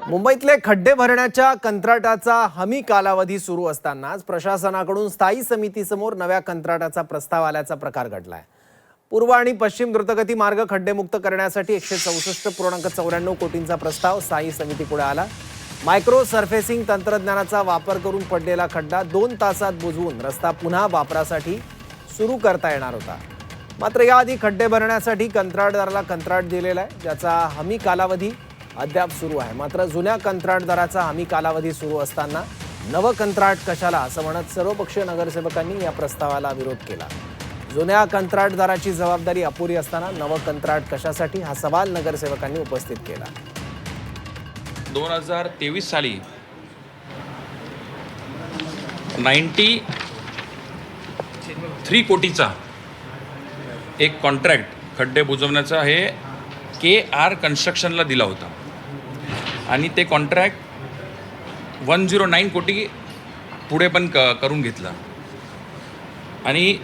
मुंबईतले खड्डे भरण्याच्या कंत्राटाचा हमी कालावधी सुरू असतानाच प्रशासनाकडून स्थायी समितीसमोर नव्या कंत्राटाचा प्रस्ताव आल्याचा प्रकार घडलाय। पूर्व आणि पश्चिम द्रुतगती मार्ग खड्डेमुक्त करण्यासाठी 164.94 कोटींचा प्रस्ताव स्थायी समितीपुढे आला। मायक्रो सरफेसिंग तंत्रज्ञानाचा वापर करून पडलेला खड्डा 2 तासात बुजवून रस्ता पुन्हा वापरासाठी सुरू करता येणार होता। मात्र याआधी खड्डे भरण्यासाठी कंत्राटदाराला कंत्राट दिलेला आहे, ज्याचा हमी कालावधी अद्याप सुरू आहे। मात्र जुन्या कंत्राटदाराचा हमी कालावधी सुरू असताना नवं कंत्राट कशाला असं म्हणत सर्वपक्षीय नगरसेवकांनी या प्रस्तावाला विरोध केला। जुन्या कंत्राटदाराची जबाबदारी अपुरी असताना नवं कंत्राट कशासाठी हा सवाल नगरसेवकांनी उपस्थित केला। 2023 साली 93 कोटीचा एक कॉन्ट्रॅक्ट खड्डे बुजवण्याचा हे KR कन्स्ट्रक्शनला दिला होता आणि ते कॉन्ट्रॅक्ट 109 कोटी पुढे पण करून घेतला आणि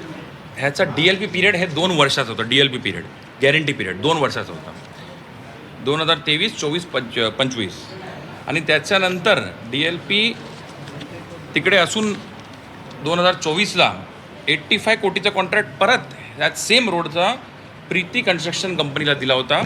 ह्याचा DLP पिरियड हे 2 वर्षाचा होता। DLP पिरियड गॅरंटी पिरियड 2 वर्षाचा होता, 2023, 24, 25 आणि त्याच्यानंतर DLP तिकडे असून 2024ला 85 कोटीचा कॉन्ट्रॅक्ट परत ह्या सेम रोडचा प्रीती कन्स्ट्रक्शन कंपनीला दिला होता।